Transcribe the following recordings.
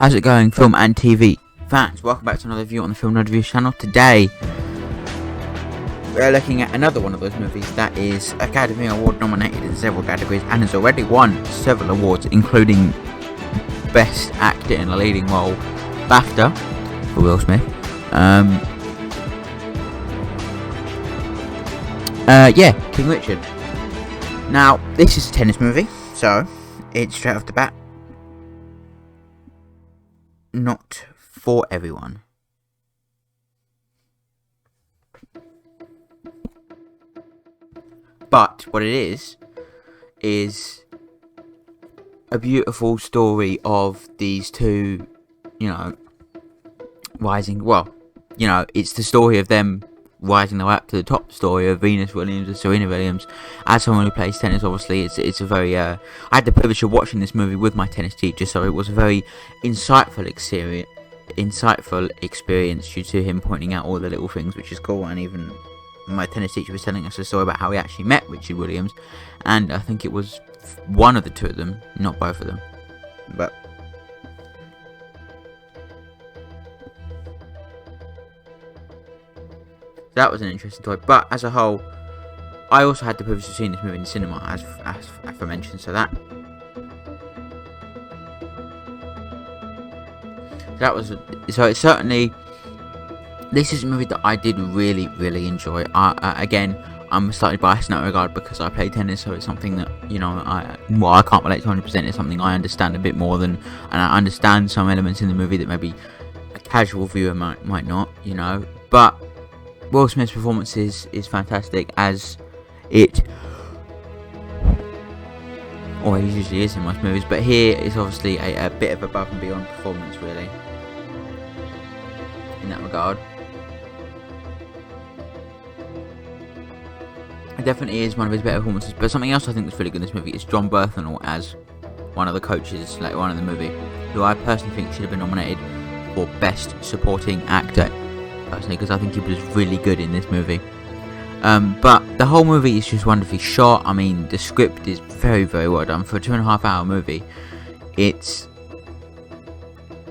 How's it going, film and TV fans? Welcome back to another review on the Film Nerd Reviews channel. Today, we're looking at another one of those movies that is Academy Award nominated in several categories and has already won several awards, including Best Actor in a Leading Role, BAFTA, for Will Smith. King Richard. Now, this is a tennis movie, so it's straight off the bat not for everyone. But what it is a beautiful story of these two, rising. Well, it's the story of them rising their way up to the top. Story of Venus Williams and Serena Williams. As someone who plays tennis, obviously, it's a very. I had the privilege of watching this movie with my tennis teacher, so it was a very insightful experience due to him pointing out all the little things, which is cool. And even my tennis teacher was telling us a story about how he actually met Richard Williams, and I think it was one of the two of them, not both of them, but. That was an interesting story, but as a whole, I also had the privilege of seeing this movie in the cinema, as I mentioned. So it's certainly. This is a movie that I did really, really enjoy. Again, I'm slightly biased in that regard because I play tennis, so it's something that I can't relate to 100%. It's something I understand a bit more than, and I understand some elements in the movie that maybe a casual viewer might not, but. Will Smith's performance is fantastic, as it always usually is in most movies, but here is obviously a bit of above and beyond performance, really, in that regard. It definitely is one of his better performances, but something else I think that's really good in this movie is Jon Bernthal as one of the coaches later on in the movie, who I personally think should have been nominated for Best Supporting Actor. Personally, because I think he was really good in this movie. But the whole movie is just wonderfully shot. I mean, the script is very, very well done for a 2.5 hour movie. It's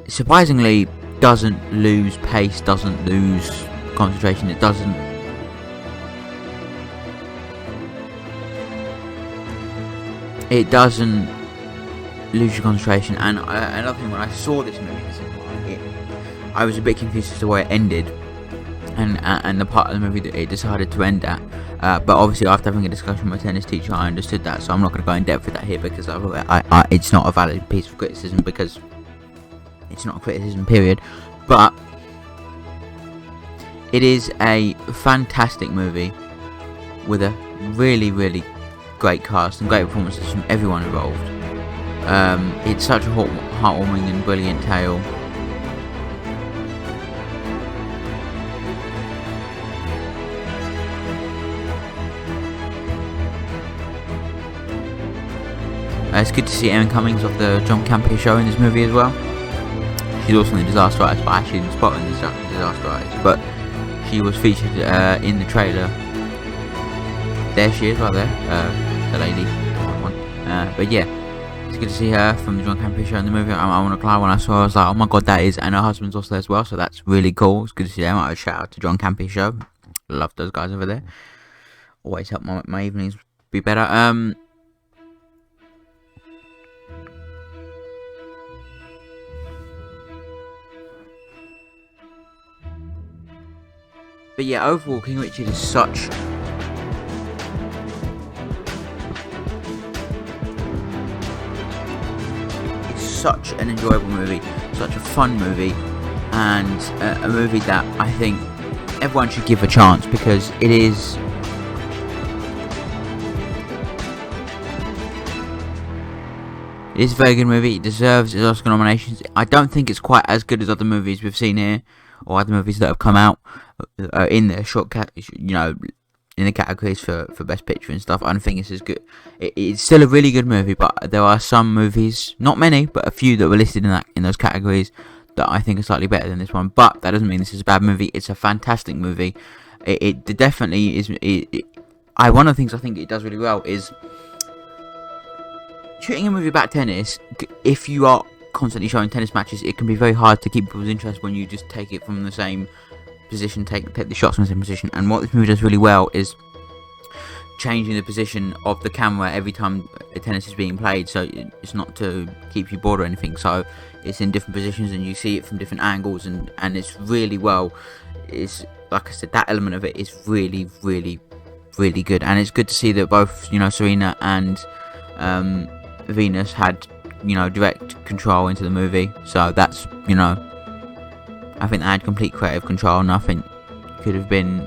surprisingly doesn't lose pace, doesn't lose concentration. It doesn't. It doesn't lose your concentration. And another thing, when I saw this movie, I was a bit confused as to where it ended. And the part of the movie that it decided to end at, but obviously after having a discussion with my tennis teacher, I understood that, so I'm not going to go in depth with that here because it's not a valid piece of criticism, because it's not a criticism, period. But it is a fantastic movie with a really, really great cast and great performances from everyone involved. It's such a heartwarming and brilliant tale. It's good to see Erin Cummings of the John Campea show in this movie as well. She's also in the Disaster Artist, but I actually didn't spot her in the Disaster Artist, but she was featured in the trailer. There she is, right there, the lady. But yeah, it's good to see her from the John Campea show in the movie. I want to cry when I saw her. I was like, oh my god, that is, and her husband's also there as well, so that's really cool. It's good to see them. I would shout out to John Campea show. Love those guys over there. Always help my evenings be better. But yeah, overall, King Richard is such an enjoyable movie, such a fun movie, and a movie that I think everyone should give a chance, because it is a very good movie. It deserves its Oscar nominations. I don't think it's quite as good as other movies we've seen here, or other movies that have come out in the in the categories for Best Picture and stuff. I don't think it's as good. It's still a really good movie, but there are some movies, not many, but a few that were listed in those categories that I think are slightly better than this one. But that doesn't mean this is a bad movie. It's a fantastic movie. It definitely is. One of the things I think it does really well is shooting a movie about tennis. If you are constantly showing tennis matches, it can be very hard to keep people's interest when you just take it from the same position, take the shots from the same position. And what this movie does really well is changing the position of the camera every time a tennis is being played, so it's not to keep you bored or anything. So it's in different positions and you see it from different angles, and it's really well. It's, like I said, that element of it is really, really, really good. And it's good to see that both Serena and Venus had direct control into the movie. So that's I think they had complete creative control. Nothing could have been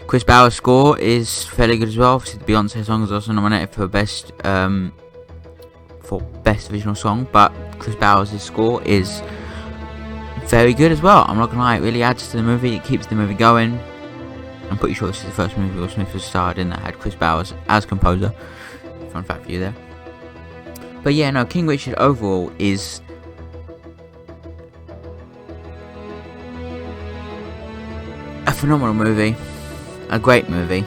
Chris Bauer's score is fairly good as well. Obviously, the Beyonce song is also nominated for best original song, but Chris Bauer's score is very good as well. I'm not gonna lie, it really adds to the movie. It keeps the movie going. I'm pretty sure this is the first movie Will Smith has starred in that had Chris Bauer as composer. Fun fact for you there. But yeah, no, King Richard overall is a phenomenal movie. A great movie.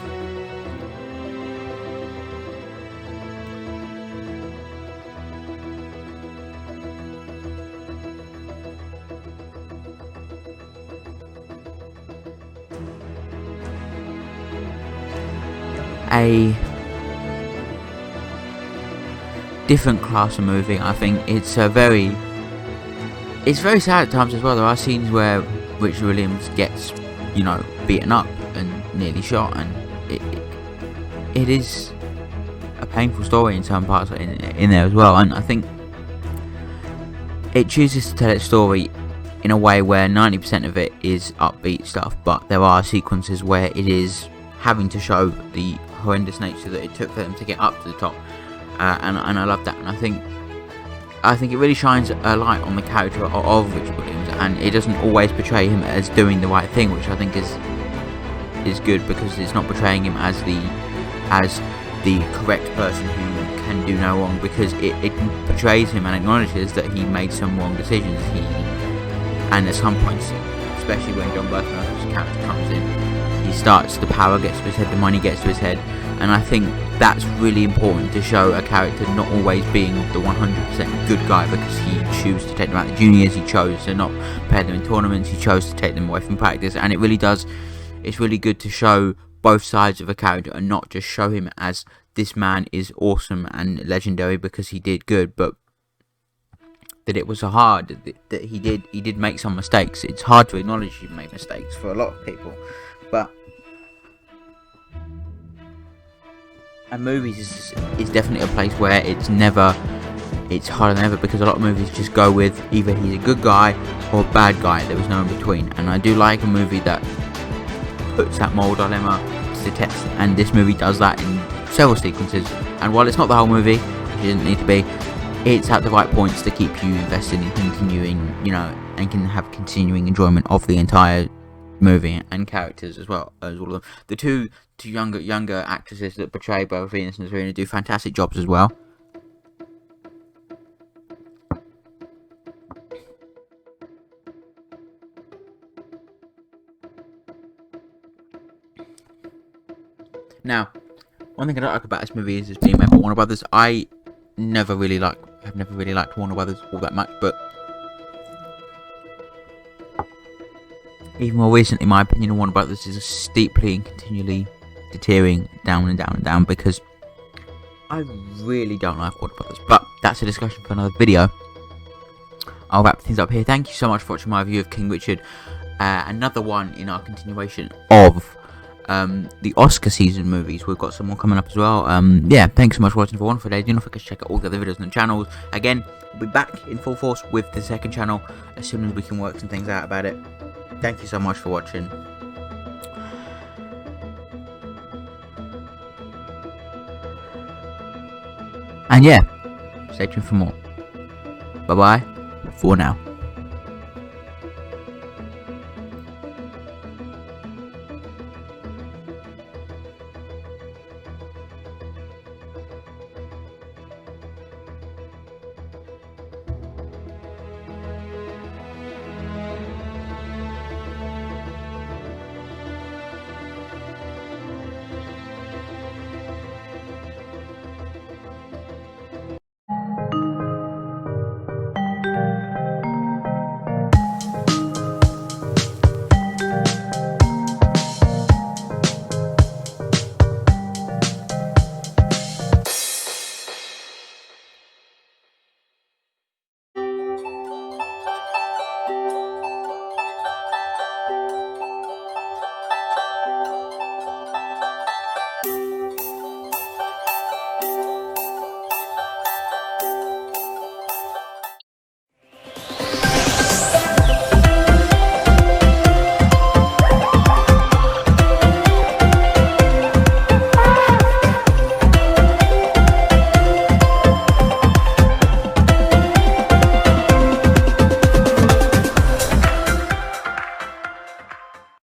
A different class of movie. I think it's very sad at times as well. There are scenes where Richard Williams gets beaten up and nearly shot, and it is a painful story in some parts in there as well. And I think it chooses to tell its story in a way where 90% of it is upbeat stuff, but there are sequences where it is having to show the horrendous nature that it took for them to get up to the top, and I love that. And I think it really shines a light on the character of Richard Williams, and it doesn't always portray him as doing the right thing, which I think is good, because it's not portraying him as the correct person who can do no wrong, because it portrays him and acknowledges that he made some wrong decisions. And at some points, especially when John Bertham's character comes in, the power gets to his head, the money gets to his head, and I think that's really important to show a character not always being the 100% good guy, because he chose to take them out the juniors, he chose to not pair them in tournaments, he chose to take them away from practice, and it's really good to show both sides of a character and not just show him as this man is awesome and legendary because he did good, but that it was that he did make some mistakes. It's hard to acknowledge you've made mistakes for a lot of people, but and movies is definitely a place where it's harder than ever, because a lot of movies just go with either he's a good guy or a bad guy. There was no in between, and I do like a movie that puts that moral dilemma to the test, and this movie does that in several sequences. And while it's not the whole movie, which it doesn't need to be, it's at the right points to keep you invested in continuing, and can have continuing enjoyment of the entire movie and characters as well as all of them. The two younger actresses that portray both Venus and Serena do fantastic jobs as well. Now, one thing I don't like about this movie is it's being made by Warner Brothers. I have never really liked Warner Brothers all that much, but even more recently, my opinion of Warner Brothers is steeply and continually deteriorating down and down and down, because I really don't like Warner Brothers. But that's a discussion for another video. I'll wrap things up here. Thank you so much for watching my review of King Richard. Another one in our continuation of the Oscar season movies. We've got some more coming up as well. Yeah, thanks so much for watching for one for today. Do not forget to check out all the other videos on the channels. Again, we'll be back in full force with the second channel as soon as we can work some things out about it. Thank you so much for watching. And yeah, stay tuned for more. Bye bye for now.